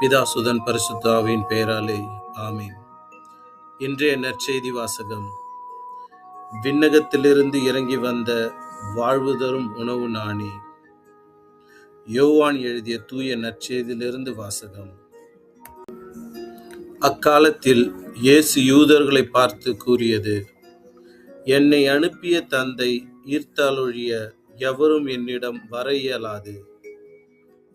பிதாசுதன் பரிசுத்தாவின் பெயராலே ஆமீன். இன்றைய நற்செய்தி வாசகம். விண்ணகத்திலிருந்து இறங்கி வந்த வாழ்வு தரும் உணவு நானே. யோவான் எழுதிய தூய நற்செய்தியிலிருந்து வாசகம். அக்காலத்தில் இயேசு யூதர்களை பார்த்து கூறியது, என்னை அனுப்பிய தந்தை ஈர்த்தாலொழிய எவரும் என்னிடம் வர இயலாது.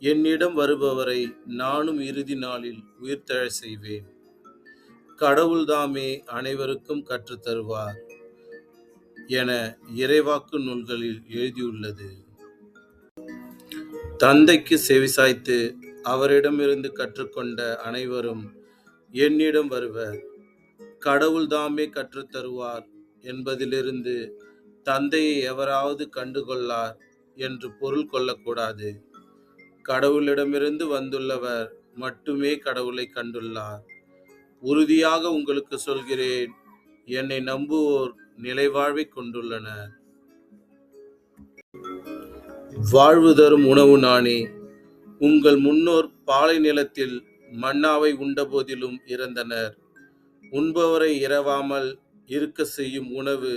என்னிடம் வருபவரை நானும் இறுதி நாளில் உயிர்த்தெழச் செய்வேன். கடவுள்தாமே அனைவருக்கும் கற்றுத்தருவார் என இறைவாக்கு நூல்களில் எழுதியுள்ளது. தந்தைக்கு செவிசாய்த்து அவரிடமிருந்து கற்றுக்கொண்ட அனைவரும் என்னிடம் வருவர். கடவுள்தாமே கற்றுத்தருவார் என்பதிலிருந்து தந்தையை எவராவது கண்டுகொள்ளார் என்று பொருள் கொள்ளக்கூடாது. கடவுளிடமிருந்து வந்துள்ளவர் மட்டுமே கடவுளை கண்டுள்ளார். உறுதியாக உங்களுக்கு சொல்கிறேன், என்னை நம்புவோர் நிலைவாழ்வை கொண்டுள்ளனர். வாழ்வு தரும் உணவு நானே. உங்கள் முன்னோர் பாலை நிலத்தில் மன்னாவை உண்டபோதிலும் இறந்தனர். உண்பவரை இரவாமல் இருக்க செய்யும் உணவு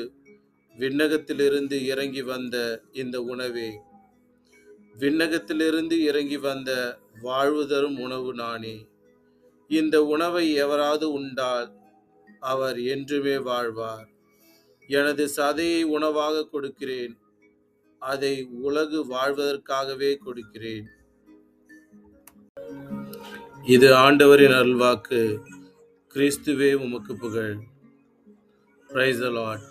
விண்ணகத்திலிருந்து இறங்கி வந்த இந்த உணவே. விண்ணகத்திலிருந்து இறங்கி வந்த வாழ்வு தரும் உணவு நானே. இந்த உணவை எவராது உண்டால் அவர் என்றுமே வாழ்வார். எனது சதையை உணவாக கொடுக்கிறேன். அதை உலகு வாழ்வதற்காகவே கொடுக்கிறேன். இது ஆண்டவரின் அருள்வாக்கு. கிறிஸ்துவே உமக்கு புகழ். Praise the Lord.